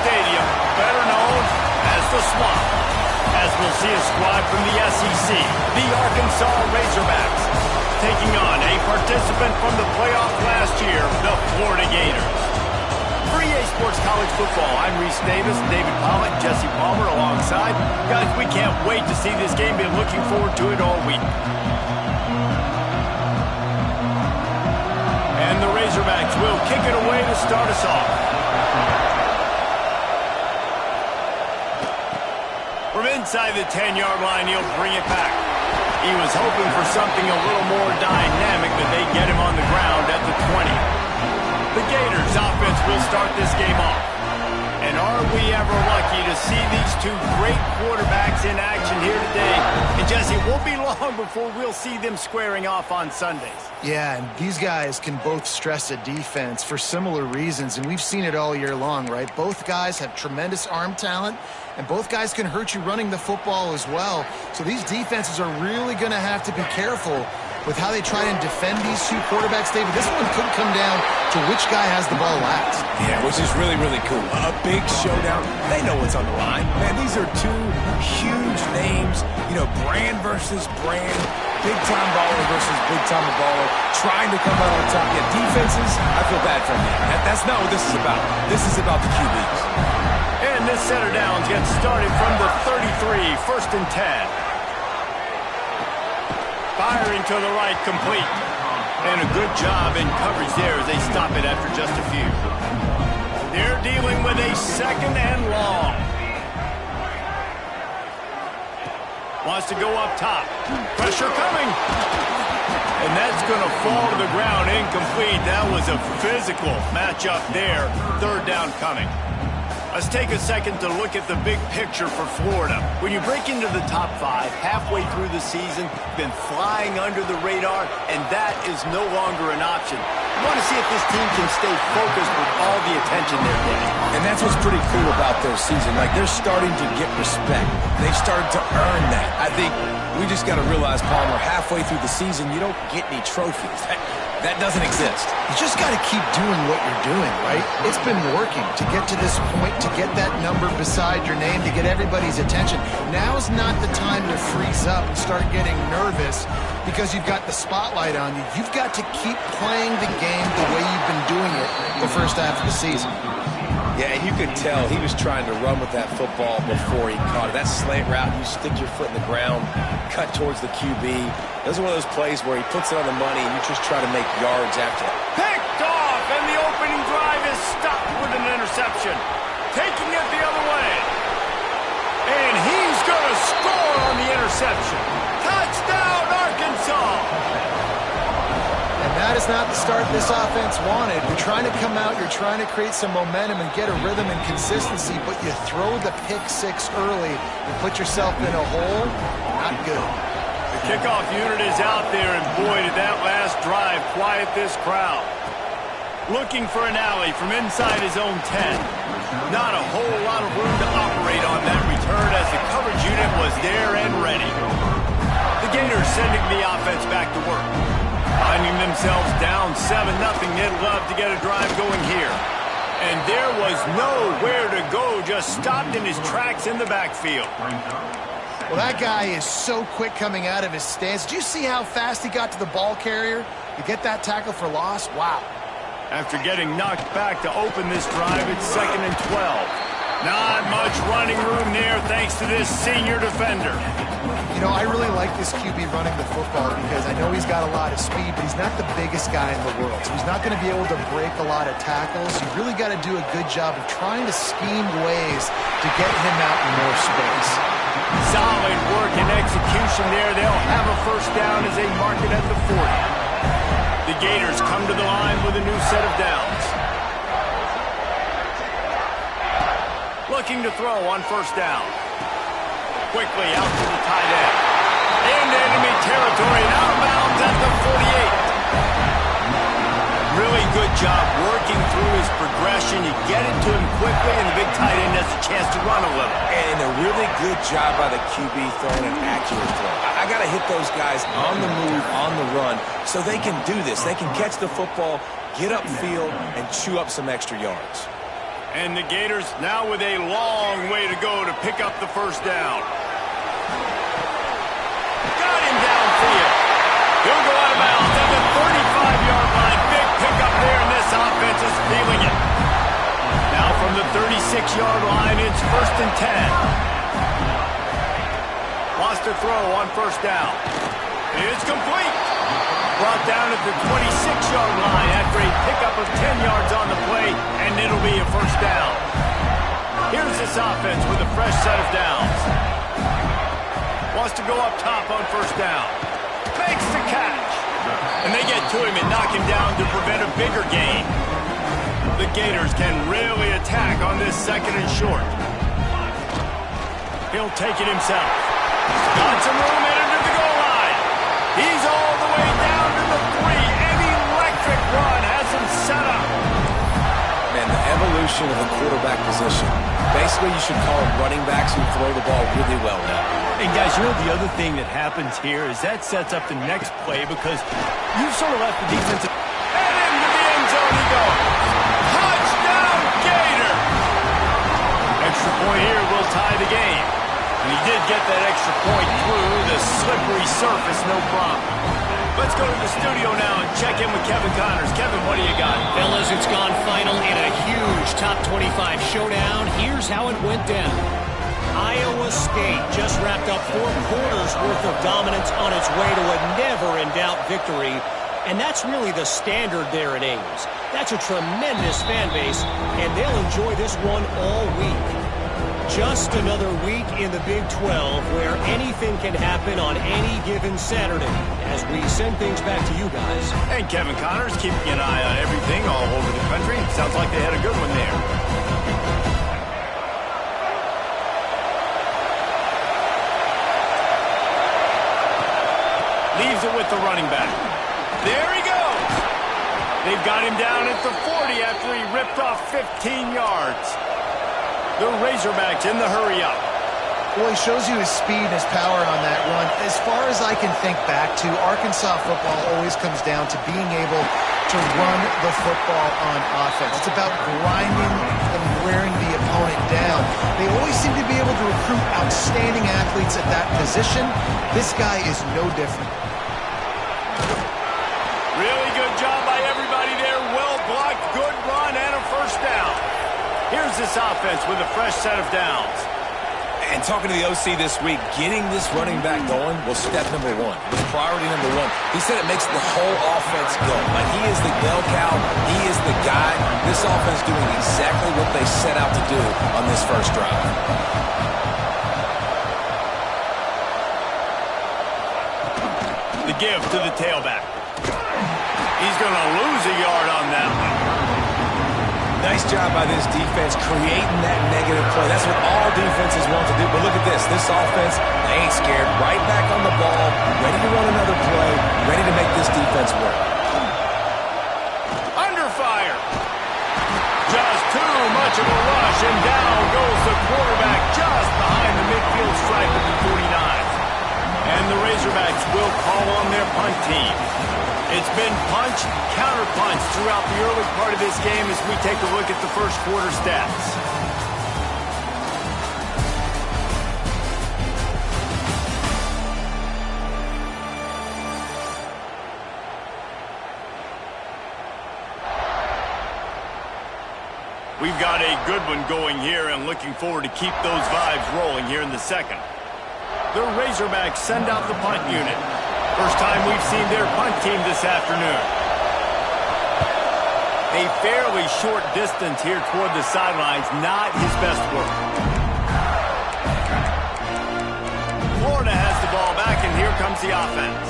Stadium, better known as the Swamp, as we'll see a squad from the SEC, the Arkansas Razorbacks, taking on a participant from the playoff last year, the Florida Gators. For EA Sports College Football, I'm Reese Davis, David Pollock, Jesse Palmer alongside. Guys, we can't wait to see this game. Been looking forward to it all week. And the Razorbacks will kick it away to start us off. From inside the 10-yard line, he'll bring it back. He was hoping for something a little more dynamic, but they get him on the ground at the 20. The Gators offense will start this game off. And are we ever lucky to see these two great quarterbacks in action here today? And Jesse, it won't be long before we'll see them squaring off on Sundays. Yeah, and these guys can both stress a defense for similar reasons, and we've seen it all year long, right? Both guys have tremendous arm talent, and both guys can hurt you running the football as well. So these defenses are really going to have to be careful with how they try and defend these two quarterbacks, David. This one could come down to which guy has the ball last. Yeah, which is really, really cool. A big showdown. They know what's on the line. Man, these are two huge names. You know, brand versus brand. Big-time baller versus big-time baller. Trying to come out on top. Yeah, defenses, I feel bad for them. That's not what this is about. This is about the QBs. And this set of downs gets started from the 33, 1st and 10. Firing to the right, complete. And a good job in coverage there as they stop it after just a few. They're dealing with a 2nd and long. Wants to go up top. Pressure coming. And that's going to fall to the ground, incomplete. That was a physical matchup there. 3rd down coming. Let's take a second to look at the big picture for Florida. When you break into the top 5, halfway through the season, been flying under the radar, and that is no longer an option. You want to see if this team can stay focused with all the attention they're getting. And that's what's pretty cool about their season. Like, they're starting to get respect. They've started to earn that. I think we just got to realize, Palmer, halfway through the season, you don't get any trophies. That doesn't exist. You just got to keep doing what you're doing, right? It's been working to get to this point, to get that number beside your name, to get everybody's attention. Now's not the time to freeze up and start getting nervous because you've got the spotlight on you. You've got to keep playing the game the way you've been doing it the first half of the season. Yeah, and you could tell he was trying to run with that football before he caught it. That slant route, you stick your foot in the ground, cut towards the QB. Those are one of those plays where he puts it on the money and you just try to make yards after it. Picked off, and the opening drive is stopped with an interception. Taking it the other way. And he's going to score on the interception. Touchdown, Arkansas! And that is not the start this offense wanted. You're trying to come out, you're trying to create some momentum and get a rhythm and consistency, but you throw the pick 6 early and put yourself in a hole. Not good. The kickoff unit is out there, and boy, did that last drive quiet this crowd. Looking for an alley from inside his own 10. Not a whole lot of room to operate on that return as the coverage unit was there and ready. The Gators sending the offense back to work. Finding themselves down 7-0, they'd love to get a drive going here. And there was nowhere to go, just stopped in his tracks in the backfield. Well, that guy is so quick coming out of his stance. Did you see how fast he got to the ball carrier to get that tackle for loss? Wow. After getting knocked back to open this drive, it's 2nd and 12. Not much running room there thanks to this senior defender. You know, I really like this QB running the football because I know he's got a lot of speed, but he's not the biggest guy in the world. So he's not going to be able to break a lot of tackles. You really got to do a good job of trying to scheme ways to get him out in more space. Solid work and execution there. They'll have a 1st down as they mark it at the 40. The Gators come to the line with a new set of downs. Looking to throw on 1st down. Quickly out to the tight end. Into enemy territory and out of bounds at the 48. Really good job working through his progression. You get it to him quickly, and the big tight end has a chance to run a little. And a really good job by the QB throwing an accurate throw. I got to hit those guys on the move, on the run, so they can do this. They can catch the football, get upfield, and chew up some extra yards. And the Gators now with a long way to go to pick up the first down. Got him downfield. He'll go out of bounds at the 35-yard line. Big pickup there, and this offense is feeling it. Now from the 36-yard line, it's 1st and 10. Lost to throw on first down. It's complete. Brought down at the 26-yard line after a pickup of 10 yards on the play, and it'll be a first down. Here's this offense with a fresh set of downs. Wants to go up top on first down. Makes the catch. And they get to him and knock him down to prevent a bigger gain. The Gators can really attack on this 2nd and short. He'll take it himself. Got some room headed to the goal line. He's all the way down to the 3. An electric run has him set up. Man, the evolution of the quarterback position. Basically, you should call them running backs who throw the ball really well now. And guys, you know the other thing that happens here is that sets up the next play because you've sort of left the defensive... And into the end zone he goes. Touchdown, Gator! Extra point here will tie the game. And he did get that extra point through the slippery surface, no problem. Let's go to the studio now and check in with Kevin Connors. Kevin, what do you got? Fellas, it's gone final in a huge top 25 showdown. Here's how it went down. Iowa State just wrapped up 4 quarters worth of dominance on its way to a never-in-doubt victory. And that's really the standard there at Ames. That's a tremendous fan base, and they'll enjoy this one all week. Just another week in the Big 12 where anything can happen on any given Saturday as we send things back to you guys. And Kevin Connors keeping an eye on everything all over the country. Sounds like they had a good one there. Leaves it with the running back. There he goes. They've got him down at the 40 after he ripped off 15 yards. The Razorbacks in the hurry-up. Well, he shows you his speed and his power on that run. As far as I can think back to, Arkansas football always comes down to being able to run the football on offense. It's about grinding and wearing the opponent down. They always seem to be able to recruit outstanding athletes at that position. This guy is no different. Really good job by everybody there. Well blocked, good run, and a first down. Here's this offense with a fresh set of downs. And talking to the OC this week, getting this running back going was step number 1. It was priority number 1. He said it makes the whole offense go. Like, he is the bell cow. He is the guy. This offense doing exactly what they set out to do on this first drive. The give to the tailback. He's going to lose a yard on that one. Nice job by this defense creating that negative play. That's what all defenses want to do. But look at this. This offense, they ain't scared. Right back on the ball, ready to run another play, ready to make this defense work. Under fire. Just too much of a rush, and down goes the quarterback just behind the midfield stripe at the 49. And the Razorbacks will call on their punt team. It's been punch, counter-punch throughout the early part of this game as we take a look at the first quarter stats. We've got a good one going here and looking forward to keep those vibes rolling here in the second. The Razorbacks send out the punt unit. First time we've seen their punt team this afternoon. A fairly short distance here toward the sidelines, not his best work. Florida has the ball back, and here comes the offense.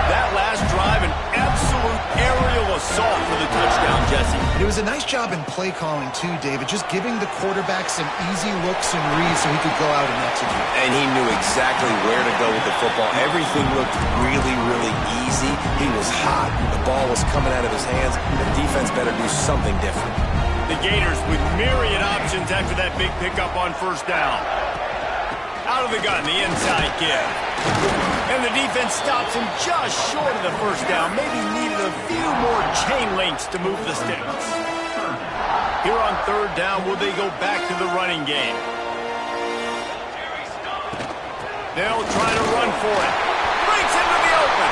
That last drive, an absolute aerial assault for the touchdown, Jesse. It was a nice job in play calling, too, David, just giving the quarterback some easy looks and reads so he could go out and execute. And he knew exactly where to go with the football. Everything looked really, really easy. He was hot. The ball was coming out of his hands. The defense better do something different. The Gators with myriad options after that big pickup on first down. Out of the gun, the inside give. And the defense stops him just short of the first down. Maybe needed a few more chain links to move the sticks. Here on third down, will they go back to the running game? They'll try to run for it. Breaks into the open.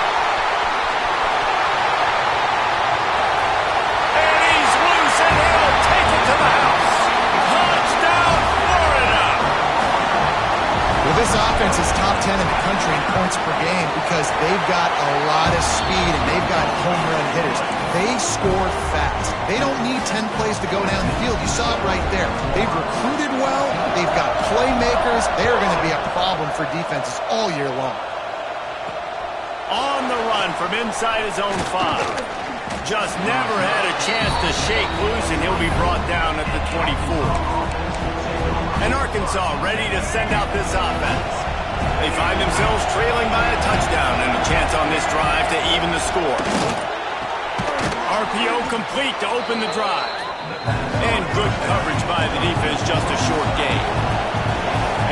And he's loose, and he'll take it to the house. Touchdown, Florida! Well, this offense is top 10 in the country in points per game because they've got a lot of speed and they've got home run hitters. They score fast. They don't need 10 plays to go down the field. You saw it right there. They've recruited well. They've got playmakers. They're going to be a problem for defenses all year long. On the run from inside his own 5. Just never had a chance to shake loose, and he'll be brought down at the 24. And Arkansas ready to send out this offense. They find themselves trailing by a touchdown and a chance on this drive to even the score. RPO complete to open the drive. And good coverage by the defense, just a short gain.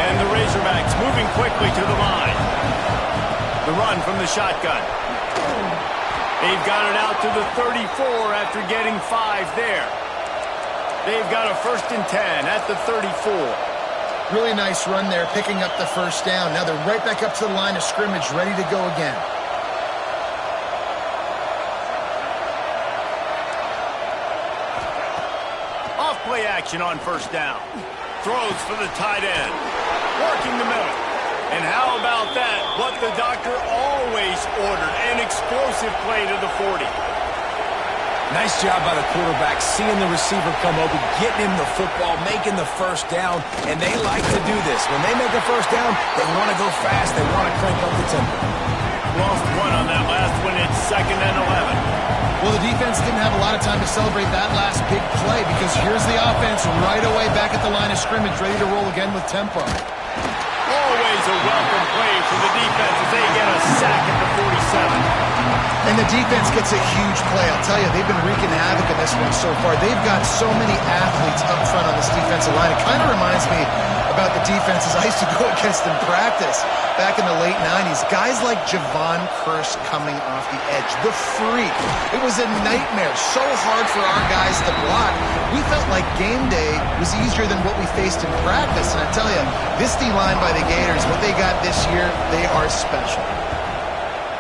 And the Razorbacks moving quickly to the line. The run from the shotgun. They've got it out to the 34 after getting 5 there. They've got a 1st and 10 at the 34. Really nice run there, picking up the first down. Now they're right back up to the line of scrimmage, ready to go again. Off play action on first down. Throws for the tight end. Working the middle. And how about that? What the doctor always ordered, an explosive play to the 40. Nice job by the quarterback, seeing the receiver come open, getting him the football, making the first down, and they like to do this. When they make a first down, they want to go fast, they want to crank up the tempo. Lost 1 on that last one. It's 2nd and 11. Well, the defense didn't have a lot of time to celebrate that last big play because here's the offense right away back at the line of scrimmage, ready to roll again with tempo. Always a welcome play for the defense as they get a sack at the 47. And the defense gets a huge play. I'll tell you, they've been wreaking havoc in this one so far. They've got so many athletes up front on this defensive line. It kind of reminds me about the defenses I used to go against in practice back in the late 90s. Guys like Javon Curse coming off the edge. The freak. It was a nightmare. So hard for our guys to block. We felt like game day was easier than what we faced in practice. And I tell you, this D-line by the Gators, what they got this year, they are special.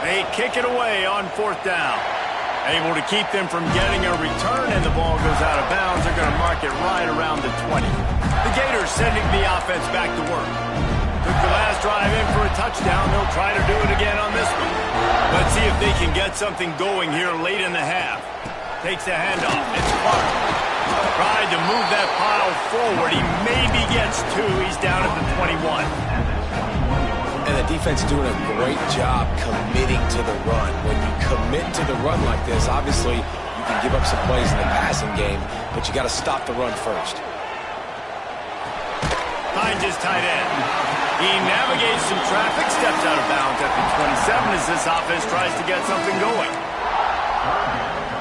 They kick it away on 4th down. Able to keep them from getting a return, and the ball goes out of bounds. They're going to mark it right around the 20. The Gators sending the offense back to work. Took the last drive in for a touchdown. They'll try to do it again on this one. Let's see if they can get something going here late in the half. Takes the handoff. It's Clark. Tried to move that pile forward. He maybe gets 2. He's down at the 21. And the defense doing a great job committing to the run. When you commit to the run like this, obviously you can give up some plays in the passing game, but you got to stop the run first. Finds his tight end. He navigates some traffic, steps out of bounds at the 27 as this offense tries to get something going.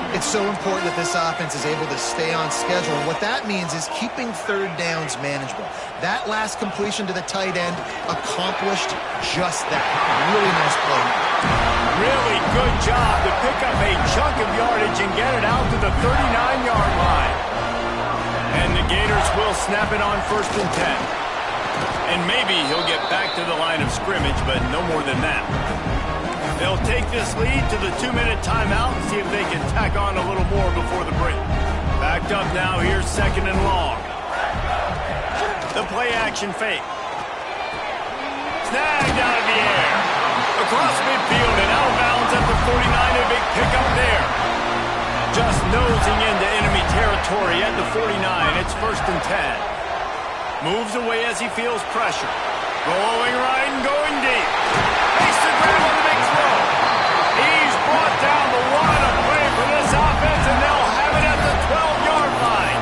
It's so important that this offense is able to stay on schedule. And what that means is keeping 3rd downs manageable. That last completion to the tight end accomplished just that. Really nice play. Really good job to pick up a chunk of yardage and get it out to the 39-yard line. And the Gators will snap it on 1st and 10. And maybe he'll get back to the line of scrimmage, but no more than that. They'll take this lead to the 2-minute timeout and see if they can tack on a little more before the break. Backed up now, here's 2nd and long. The play action fake. Snagged out of the air. Across midfield and out of bounds at the 49. A big pickup there. Just nosing into enemy territory at the 49. It's 1st and 10. Moves away as he feels pressure. Going right and going deep. Makes the grab on the big throw. He's brought down the line of play for this offense, and they'll have it at the 12-yard line.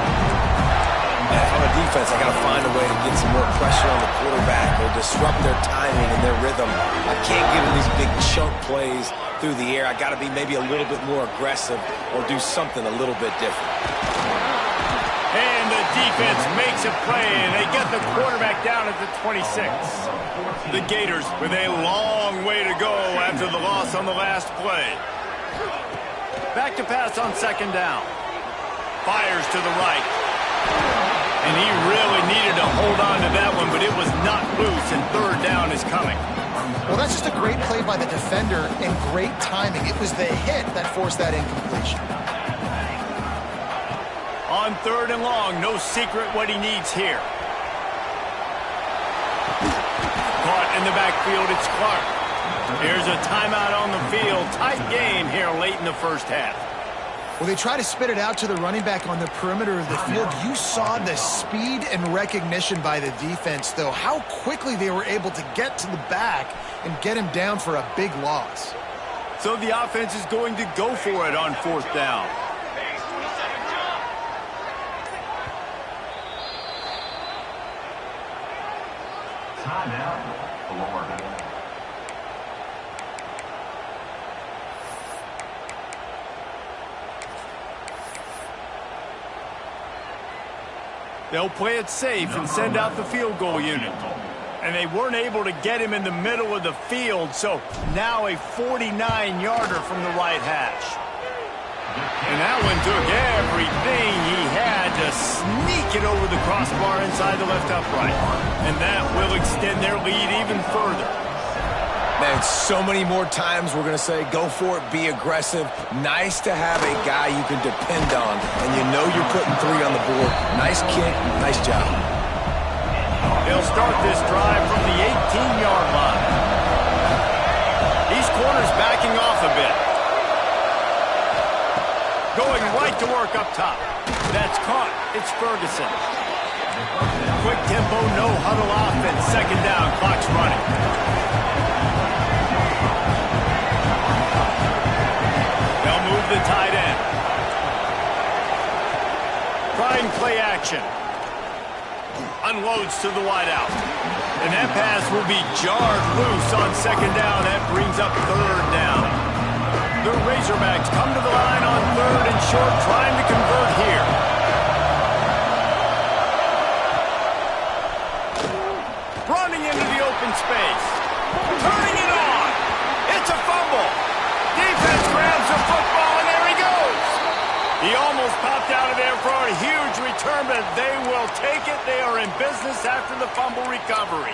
And if I'm a defense, I got to find a way to get some more pressure on the quarterback or disrupt their timing and their rhythm. I can't give them these big chunk plays through the air. I got to be maybe a little bit more aggressive or do something a little bit different. And the defense makes a play, and they get the quarterback down at the 26. The Gators with a long way to go after the loss on the last play. Back to pass on 2nd down. Fires to the right. And he really needed to hold on to that one, but it was not loose, and third down is coming. Well, that's just a great play by the defender and great timing. It was the hit that forced that incompletion. On third and long, no secret what he needs here. Caught in the backfield, it's Clark. Here's a timeout on the field. Tight game here late in the first half. Well, they try to spit it out to the running back on the perimeter of the field. You saw the speed and recognition by the defense, though. How quickly they were able to get to the back and get him down for a big loss. So the offense is going to go for it on fourth down. They'll play it safe and send out the field goal unit. And they weren't able to get him in the middle of the field, so now a 49-yarder from the right hash. And that one took everything he had to sneak it over the crossbar inside the left upright. And that will extend their lead even further. Man, so many more times we're going to say, go for it, be aggressive. Nice to have a guy you can depend on, and you know you're putting 3 on the board. Nice kick, nice job. They'll start this drive from the 18-yard line. These corners backing off a bit. Going right to work up top. That's caught. It's Ferguson. Quick tempo, no huddle offense. Second down, clock's running. They'll move the tight end. Trying play action. Unloads to the wideout. And that pass will be jarred loose on second down. That brings up third down. The Razorbacks come to the line on third and short, trying to convert here. Running into the open space. Turning it on. It's a fumble. Defense grabs the football, and there he goes. He almost popped out of there for a huge return, but they will take it. They are in business after the fumble recovery.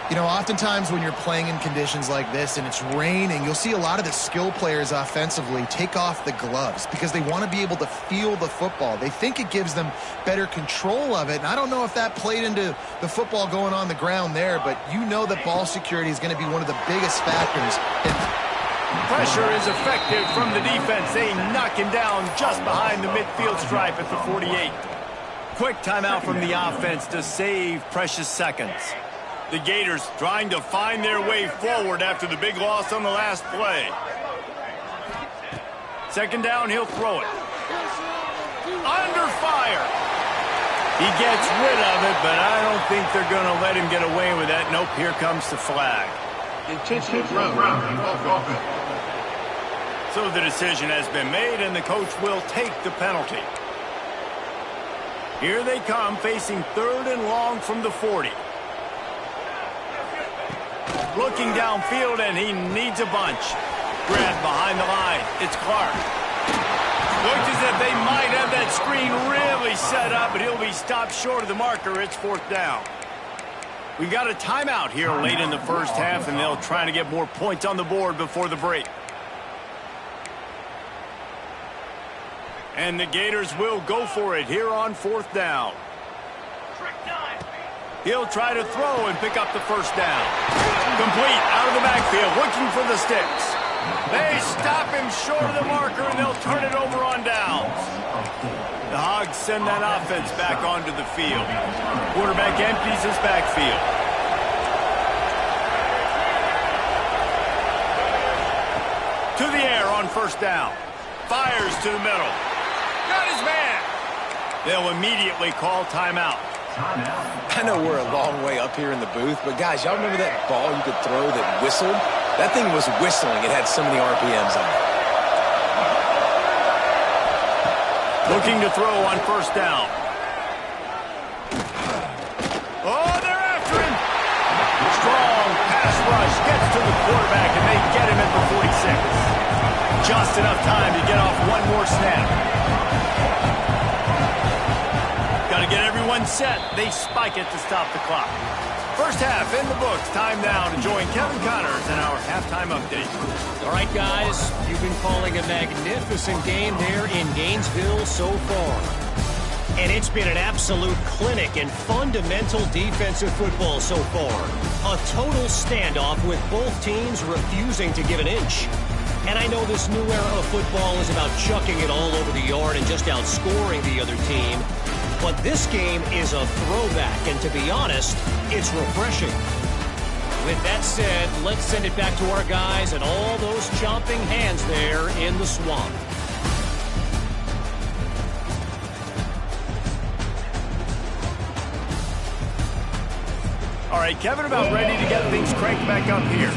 You know, oftentimes when you're playing in conditions like this and it's raining, you'll see a lot of the skill players offensively take off the gloves because they want to be able to feel the football. They think it gives them better control of it. And I don't know if that played into the football going on the ground there, but you know that ball security is going to be one of the biggest factors. Pressure is effective from the defense. They knock him down just behind the midfield stripe at the 48. Quick timeout from the offense to save precious seconds. The Gators trying to find their way forward after the big loss on the last play. Second down, he'll throw it. Under fire. He gets rid of it, but I don't think they're going to let him get away with that. Nope, here comes the flag. Intentional run. So the decision has been made, and the coach will take the penalty. Here they come, facing third and long from the 40. Looking downfield, and he needs a bunch. Grabbed behind the line. It's Clark. Looks as if they might have that screen really set up, but he'll be stopped short of the marker. It's fourth down. We got a timeout here late in the first half, and they'll try to get more points on the board before the break. And the Gators will go for it here on fourth down. He'll try to throw and pick up the first down. Complete out of the backfield, looking for the sticks. They stop him short of the marker, and they'll turn it over on downs. The Hogs send that offense back onto the field. Quarterback empties his backfield. To the air on first down. Fires to the middle. Got his man. They'll immediately call timeout. I know we're a long way up here in the booth, but guys, y'all remember that ball you could throw that whistled? That thing was whistling. It had so many RPMs on it. Looking to throw on first down. Oh, they're after him. Strong pass rush gets to the quarterback, and they get him at the 46. Just enough time to get off one more snap. Got Got to get everyone set. They spike it to stop the clock. First half in the books. Time now to join Kevin Connors in our halftime update. All right, guys, you've been calling a magnificent game there in Gainesville so far. And it's been an absolute clinic in fundamental defensive football so far. A total standoff with both teams refusing to give an inch. And I know this new era of football is about chucking it all over the yard and just outscoring the other team. But this game is a throwback, and to be honest, it's refreshing. With that said, let's send it back to our guys and all those chomping hands there in the swamp. All right, Kevin, about ready to get things cranked back up here.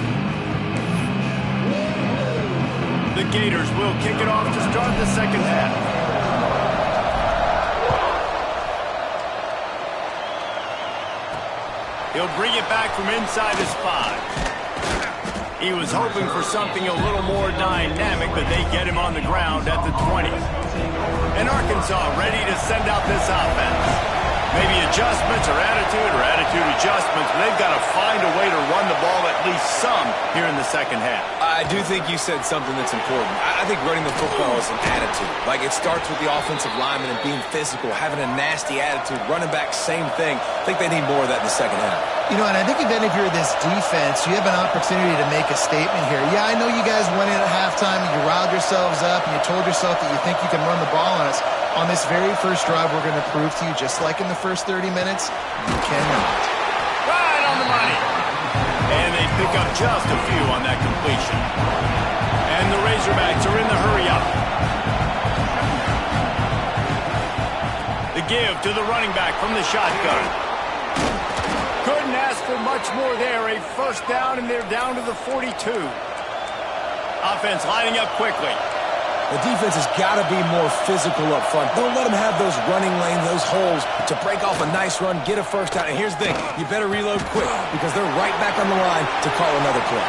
The Gators will kick it off to start the second half. He'll bring it back from inside his 5. He was hoping for something a little more dynamic, but they get him on the ground at the 20. And Arkansas ready to send out this offense. Maybe adjustments or attitude adjustments, but they've got to find a way to run the ball at least some here in the second half. I do think you said something that's important. I think running the football is an attitude. Like, it starts with the offensive lineman and being physical, having a nasty attitude. Running back, same thing. I think they need more of that in the second half. You know, and I think even if you're this defense, you have an opportunity to make a statement here. Yeah, I know you guys went in at halftime and you riled yourselves up and you told yourself that you think you can run the ball on us. On this very first drive, we're going to prove to you, just like in the first 30 minutes, you cannot. Right on the money. And they pick up just a few on that completion. And the Razorbacks are in the hurry-up. The give to the running back from the shotgun. Couldn't ask for much more there. A first down, and they're down to the 42. Offense lining up quickly. The defense has got to be more physical up front. Don't let them have those running lanes, those holes to break off a nice run, get a first down. And here's the thing, you better reload quick because they're right back on the line to call another play.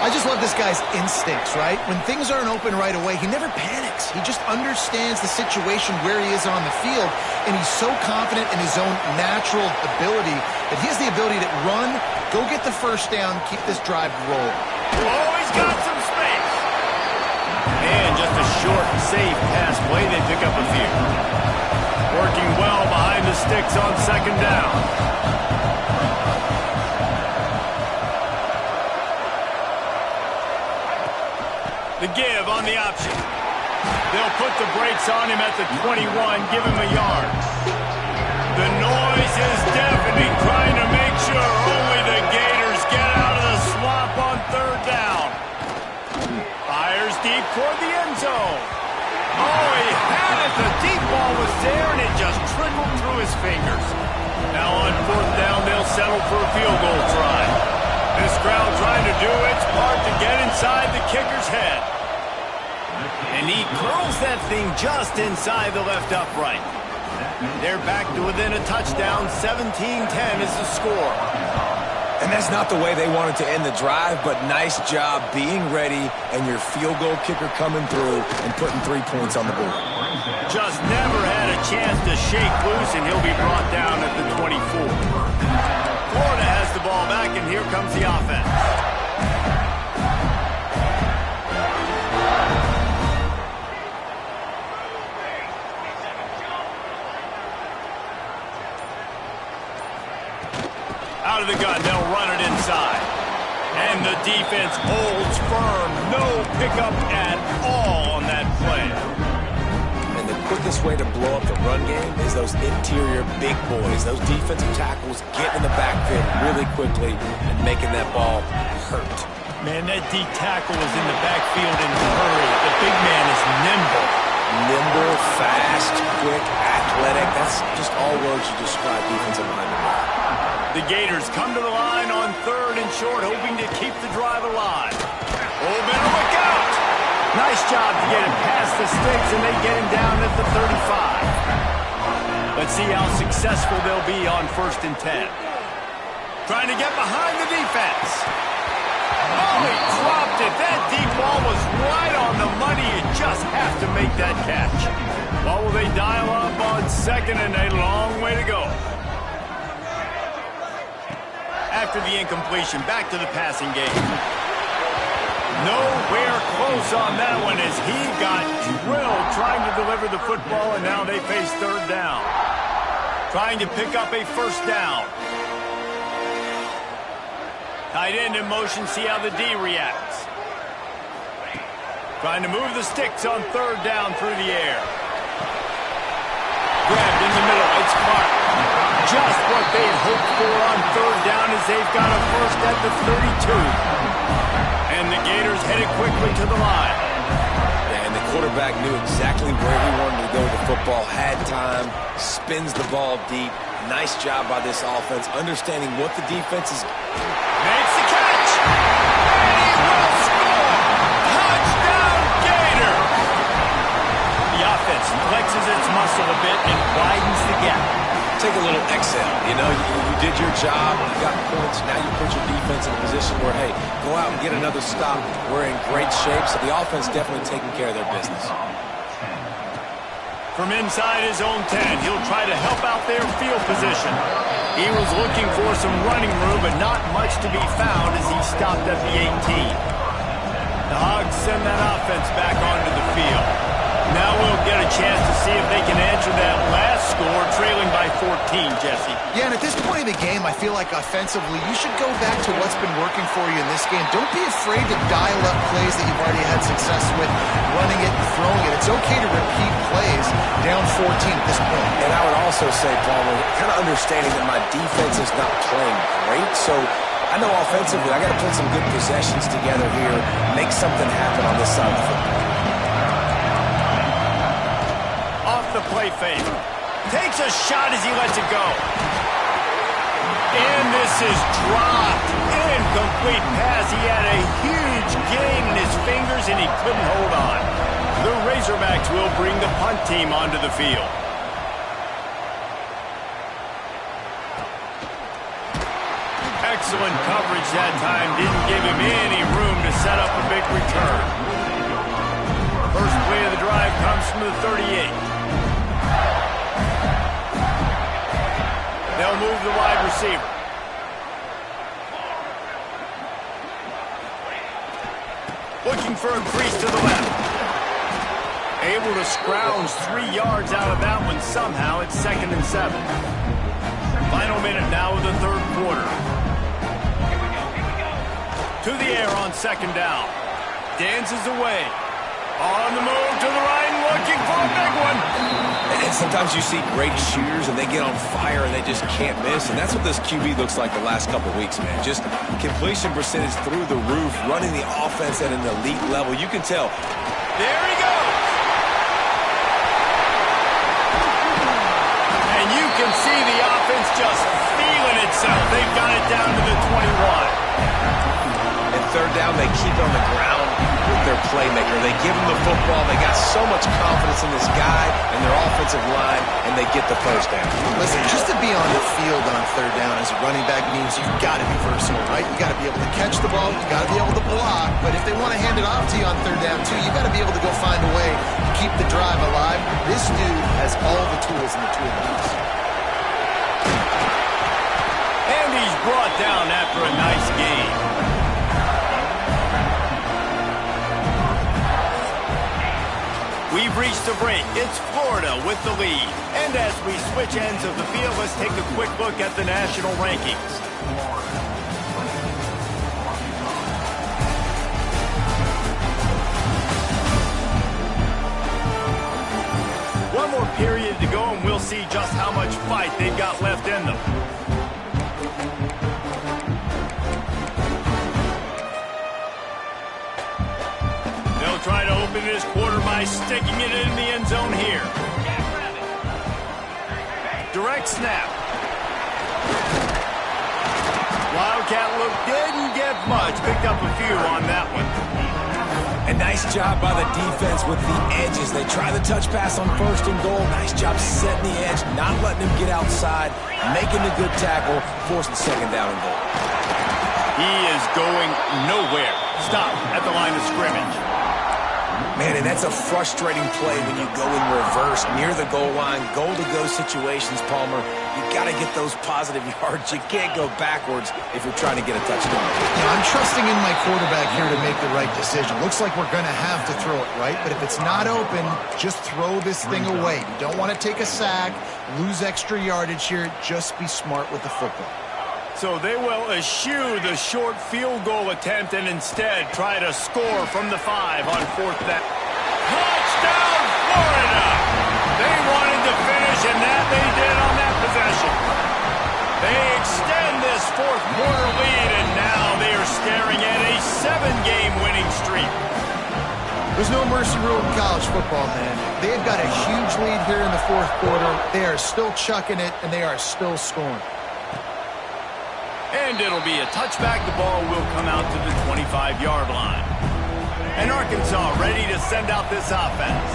I just love this guy's instincts, right? When things aren't open right away, he never panics. He just understands the situation where he is on the field, and he's so confident in his own natural ability that he has the ability to run, go get the first down, keep this drive rolling. Oh, he's got some space. And just a short, safe pass play. They pick up a few. Working well behind the sticks on second down. The give on the option. They'll put the brakes on him at the 21, give him a yard. The noise is deafening, trying to make sure only the Gators get out of the swamp on third down. Fires deep toward the end zone. Oh, he had it. The deep ball was there, and it just trickled through his fingers. Now on fourth down, they'll settle for a field goal try. This crowd trying to do its part to get inside the kicker's head. And he curls that thing just inside the left upright. They're back to within a touchdown. 17-10 is the score. And that's not the way they wanted to end the drive, but nice job being ready and your field goal kicker coming through and putting 3 points on the board. Just never had a chance to shake loose, and he'll be brought down at the 24. Florida has the ball back, and here comes the offense. Out of the gun, they'll run it inside. And the defense holds firm. No pickup at all on that play. And the quickest way to blow up the run game is those interior big boys, those defensive tackles getting in the backfield really quickly and making that ball hurt. Man, that D tackle was in the backfield in a hurry. The big man is nimble. Nimble, fast, quick, athletic. That's just all words to describe defensive linemen. The Gators come to the line on third and short, hoping to keep the drive alive. Oh, better look out! Nice job to get him past the sticks, and they get him down at the 35. Let's see how successful they'll be on 1st and 10. Trying to get behind the defense. Oh, he dropped it. That deep ball was right on the money. You just have to make that catch. What will they dial up on 2nd and a long after the incompletion. Back to the passing game. Nowhere close on that one as he got drilled trying to deliver the football, and now they face third down. Trying to pick up a first down. Tight end in motion, see how the D reacts. Trying to move the sticks on third down through the air. Grabbed in the middle, it's Clark. Just what they'd hoped for on third down as they've got a first at the 32. And the Gators headed quickly to the line. Yeah, and the quarterback knew exactly where he wanted to go with the football, had time, spins the ball deep. Nice job by this offense, understanding what the defense is. Makes the catch! And he will score! Touchdown, Gator! The offense flexes its muscle a bit and widens the gap. Take a little exhale. You know, you did your job, you got points, now you put your defense in a position where, hey, go out and get another stop. We're in great shape, so the offense definitely taking care of their business. From inside his own 10, he'll try to help out their field position. He was looking for some running room, but not much to be found as he stopped at the 18. The Hogs send that offense back onto the field. Now we'll get a chance to see if they can answer that last score, trailing by 14, Jesse. Yeah, and at this point of the game, I feel like offensively, you should go back to what's been working for you in this game. Don't be afraid to dial up plays that you've already had success with, running it and throwing it. It's okay to repeat plays down 14 at this point. And I would also say, Palmer, kind of understanding that my defense is not playing great, so I know offensively I got to put some good possessions together here, make something happen on this side of the football. The play fake. Takes a shot as he lets it go. And this is dropped. Incomplete pass. He had a huge gain in his fingers and he couldn't hold on. The Razorbacks will bring the punt team onto the field. Excellent coverage that time. Didn't give him any room to set up a big return. First play of the drive comes from the 38. They'll move the wide receiver. Looking for a crease to the left. Able to scrounge 3 yards out of that one somehow. It's 2nd and 7. Final minute now of the third quarter. To the air on 2nd down. Dances away. On the move to the right, looking for a big one. And sometimes you see great shooters and they get on fire and they just can't miss. And that's what this QB looks like the last couple of weeks, man. Just completion percentage through the roof, running the offense at an elite level. You can tell. There he goes. And you can see the offense just feeling itself. They've got it down to the 21. And third down, they keep it on the ground with their playmaker. They give him the football. They got so much confidence in this guy and their offensive line, and they get the first down. Listen, just to be on the field on third down as a running back means you've got to be versatile, right? You got to be able to catch the ball. You got to be able to block. But if they want to hand it off to you on third down, too, you got to be able to go find a way to keep the drive alive. This dude has all the tools in the toolbox. And he's brought down after a nice game. We've reached the break. It's Florida with the lead. And as we switch ends of the field, let's take a quick look at the national rankings. One more period to go, and we'll see just how much fight they've got left in them. Try to open this quarter by sticking it in the end zone here. Direct snap. Wildcat look didn't get much. Picked up a few on that one. A nice job by the defense with the edges. They try the touch pass on 1st and goal. Nice job setting the edge, not letting him get outside, making a good tackle, forcing 2nd down and goal. He is going nowhere. Stop at the line of scrimmage. Man, and that's a frustrating play when you go in reverse near the goal line, goal-to-go situations, Palmer. You got to get those positive yards. You can't go backwards if you're trying to get a touchdown. I'm trusting in my quarterback here to make the right decision. Looks like we're going to have to throw it, right? But if it's not open, just throw this thing away. You don't want to take a sack, lose extra yardage here. Just be smart with the football. So they will eschew the short field goal attempt and instead try to score from the 5 on 4th down. Touchdown, Florida! They wanted to finish, and that they did on that possession. They extend this 4th quarter lead, and now they are staring at a 7-game winning streak. There's no mercy rule in college football, man. They've got a huge lead here in the 4th quarter. They are still chucking it, and they are still scoring. And it'll be a touchback. The ball will come out to the 25-yard line. And Arkansas ready to send out this offense.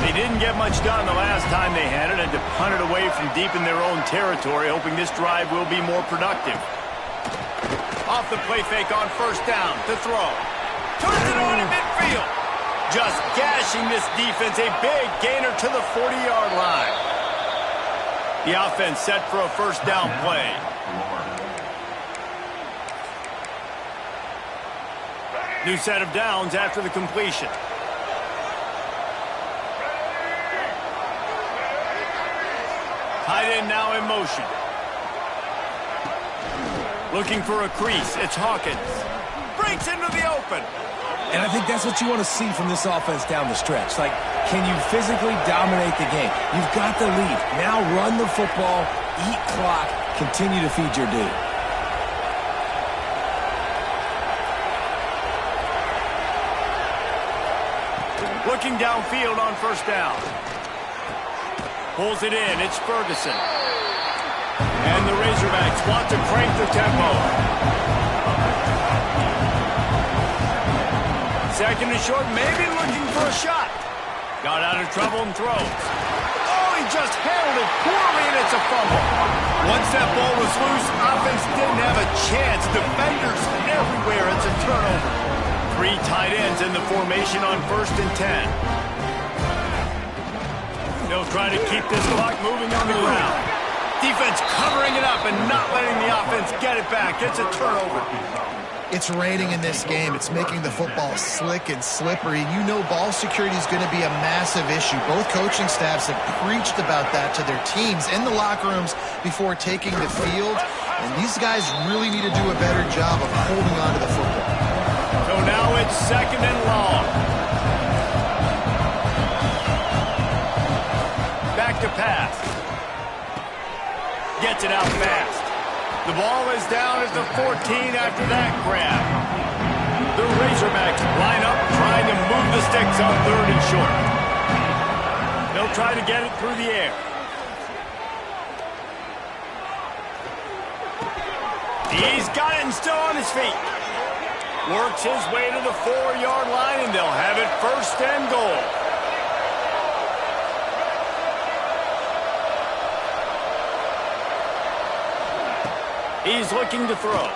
They didn't get much done the last time they had it and to punt it away from deep in their own territory, hoping this drive will be more productive. Off the play fake on 1st down to throw. Turns it on in midfield. Just gashing this defense. A big gainer to the 40-yard line. The offense set for a 1st down play. New set of downs after the completion. Tight end now in motion. Looking for a crease. It's Hawkins. Breaks into the open. And I think that's what you want to see from this offense down the stretch. Like, can you physically dominate the game? You've got the lead. Now run the football, eat clock, continue to feed your dude. Looking downfield on 1st down. Pulls it in. It's Ferguson. And the Razorbacks want to crank the tempo. 2nd and short, maybe looking for a shot. Got out of trouble and throws. Oh, he just handled it poorly, and it's a fumble. Once that ball was loose, offense didn't have a chance. Defenders everywhere. It's a turnover. 3 tight ends in the formation on 1st and 10. They'll try to keep this clock moving on the ground. Defense covering it up and not letting the offense get it back. It's a turnover. It's raining in this game. It's making the football slick and slippery. You know ball security is going to be a massive issue. Both coaching staffs have preached about that to their teams in the locker rooms before taking the field. And these guys really need to do a better job of holding on to the football. So now it's 2nd and long. Back to pass. Gets it out fast. The ball is down at the 14 after that grab. The Razorbacks line up trying to move the sticks on 3rd and short. They'll try to get it through the air. He's got it and still on his feet. Works his way to the 4-yard line, and they'll have it 1st and goal. He's looking to throw.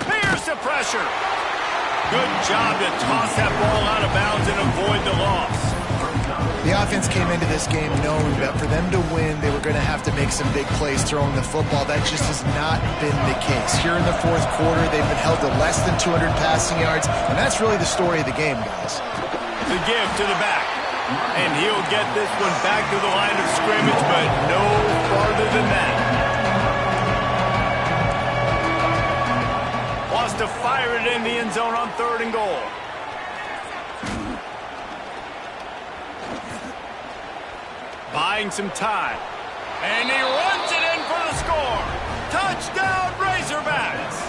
Here's the pressure. Good job to toss that ball out of bounds and avoid the loss. The offense came into this game knowing that for them to win, they were going to have to make some big plays throwing the football. That just has not been the case. Here in the 4th quarter, they've been held to less than 200 passing yards, and that's really the story of the game, guys. The give to the back. And he'll get this one back to the line of scrimmage, but no farther than that. Wants to fire it in the end zone on 3rd and goal. Buying some time. And he runs it in for the score. Touchdown, Razorbacks.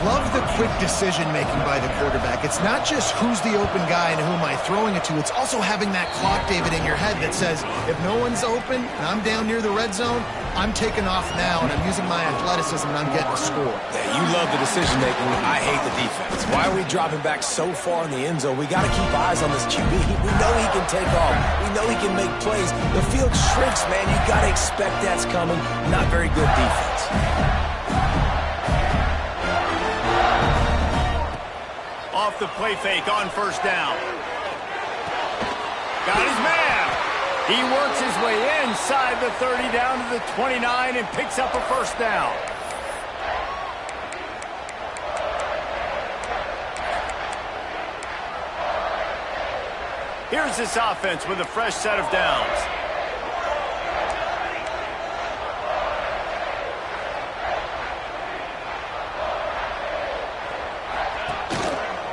Love the quick decision-making by the quarterback. It's not just who's the open guy and who am I throwing it to. It's also having that clock, David, in your head that says, if no one's open and I'm down near the red zone, I'm taking off now, and I'm using my athleticism, and I'm getting a score. Yeah, you love the decision-making. I hate the defense. Why are we dropping back so far in the end zone? We got to keep eyes on this QB. We know he can take off. We know he can make plays. The field shrinks, man. You got to expect that's coming. Not very good defense. Off the play fake on first down. Got his man. He works his way inside the 30 down to the 29 and picks up a first down. Here's this offense with a fresh set of downs.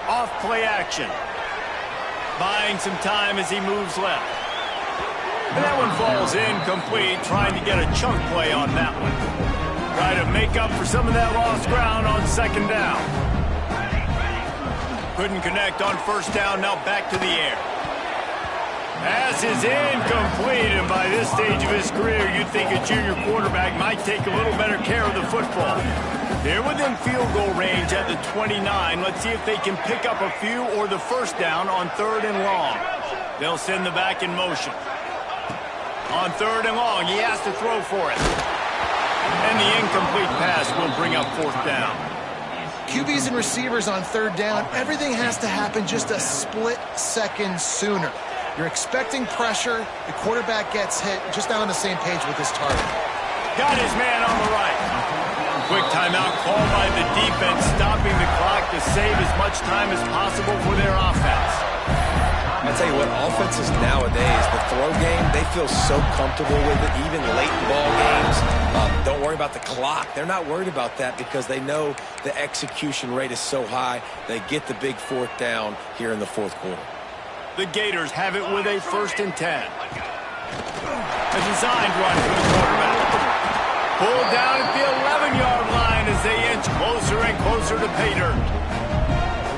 Off play action. Buying some time as he moves left. And that one falls incomplete, trying to get a chunk play on that one. Try to make up for some of that lost ground on second down. Couldn't connect on first down, now back to the air. Pass is incomplete, and by this stage of his career, you'd think a junior quarterback might take a little better care of the football. They're within field goal range at the 29. Let's see if they can pick up a few or the first down on 3rd and long. They'll send the back in motion. On 3rd and long, he has to throw for it. And the incomplete pass will bring up 4th down. QBs and receivers on 3rd down, everything has to happen just a split second sooner. You're expecting pressure. The quarterback gets hit, just not on the same page with his target. Got his man on the right. Quick timeout called by the defense, stopping the clock to save as much time as possible for their offense. I tell you what, offenses nowadays, the throw game, they feel so comfortable with it, even late in ball games. Don't worry about the clock. They're not worried about that because they know the execution rate is so high. They get the big 4th down here in the 4th quarter. The Gators have it with a 1st and 10. A designed run for the quarterback. Pulled down at the 11-yard line as they inch closer and closer to pay dirt.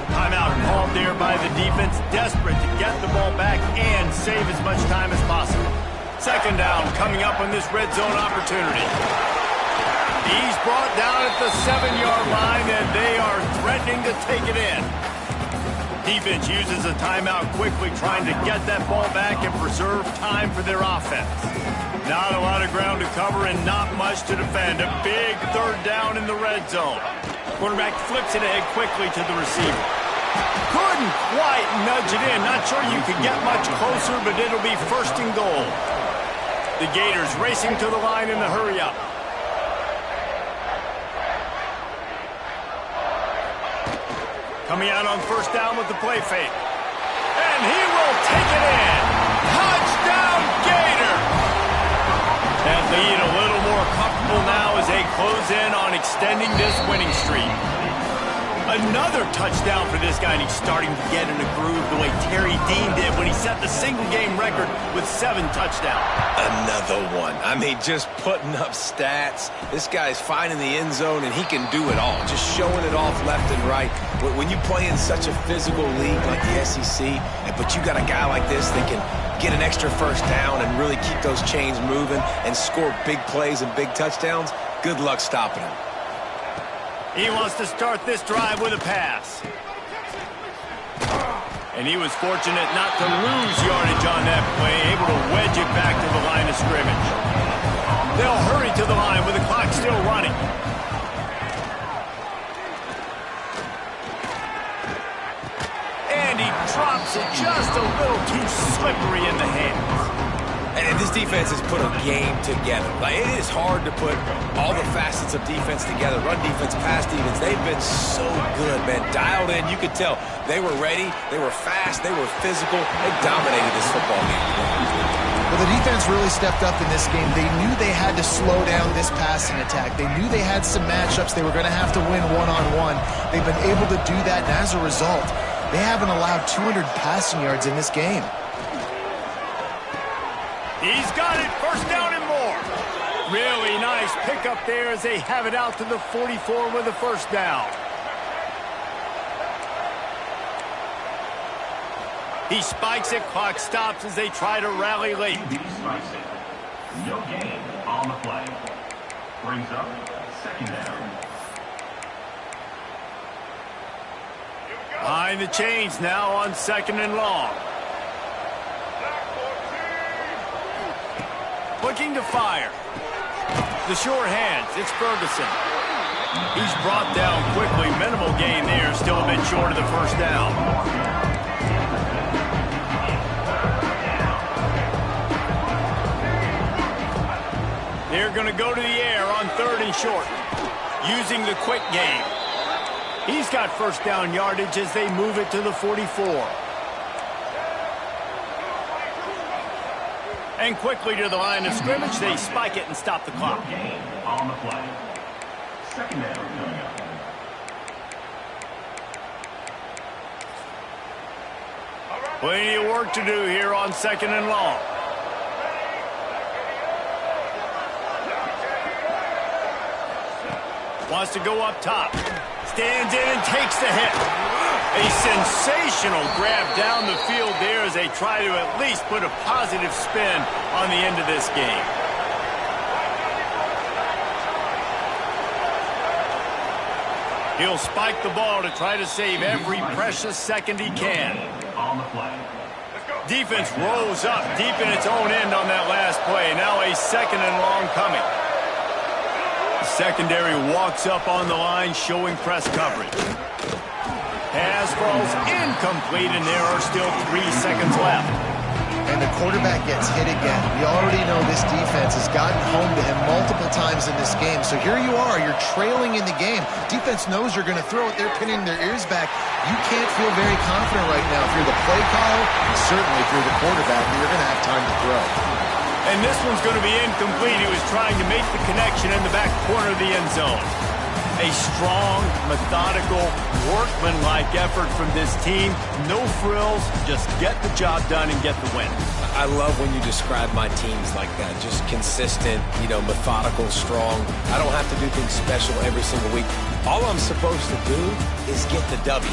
Timeout called there by the defense, desperate to get the ball back and save as much time as possible. 2nd down coming up on this red zone opportunity. He's brought down at the 7-yard line, and they are threatening to take it in. Defense uses a timeout quickly, trying to get that ball back and preserve time for their offense. Not a lot of ground to cover and not much to defend. A big 3rd down in the red zone. Quarterback flips it ahead quickly to the receiver. Couldn't quite nudge it in. Not sure you could get much closer, but it'll be 1st and goal. The Gators racing to the line in the hurry-up. Coming out on 1st down with the play fake. And he will take it in. Touchdown, Gator! That lead a little more comfortable now as they close in on extending this winning streak. Another touchdown for this guy, and he's starting to get in a groove the way Terry Dean did when he set the single-game record with 7 touchdowns. Another one. I mean, just putting up stats. This guy's finding the end zone, and he can do it all. Just showing it off left and right. When you play in such a physical league like the SEC, but you got a guy like this that can get an extra 1st down and really keep those chains moving and score big plays and big touchdowns, good luck stopping him. He wants to start this drive with a pass. And he was fortunate not to lose yardage on that play, able to wedge it back to the line of scrimmage. They'll hurry to the line with the clock still running. And he drops it just a little too slippery in the hands. And this defense has put a game together. Like, it is hard to put all the facets of defense together. Run defense, pass defense. They've been so good, man. Dialed in. You could tell they were ready. They were fast. They were physical. They dominated this football game. Well, the defense really stepped up in this game. They knew they had to slow down this passing attack. They knew they had some matchups they were going to have to win one-on-one. They've been able to do that, and as a result, they haven't allowed 200 passing yards in this game. He's got it, 1st down and more. Really nice pickup there as they have it out to the 44 with a 1st down. He spikes it, clock stops as they try to rally late. He spikes it. No gain on the play. Brings up 2nd down. Behind the chains now on 2nd and long. Looking to fire. The sure hands, it's Ferguson. He's brought down quickly. Minimal gain there. Still a bit short of the first down. They're going to go to the air on 3rd and short, using the quick game. He's got first down yardage as they move it to the 44. And quickly to the line of scrimmage, they spike it and stop the clock. Game on the play. Second down coming up. Plenty of work to do here on 2nd and long. Wants to go up top. Stands in and takes the hit. A sensational grab down the field there as they try to at least put a positive spin on the end of this game. He'll spike the ball to try to save every precious second he can. On the play. Defense rolls up deep in its own end on that last play. Now a 2nd and long coming. Secondary walks up on the line, showing press coverage. Pass falls incomplete, and there are still 3 seconds left. And the quarterback gets hit again. We already know this defense has gotten home to him multiple times in this game. So here you are, you're trailing in the game. Defense knows you're going to throw it. They're pinning their ears back. You can't feel very confident right now. If you're the play caller, and certainly if you're the quarterback, you're going to have time to throw. And this one's going to be incomplete. He was trying to make the connection in the back corner of the end zone. A strong, methodical, workmanlike effort from this team. No frills, just get the job done and get the win. I love when you describe my teams like that. Just consistent, methodical, strong. I don't have to do things special every single week. All I'm supposed to do is get the W.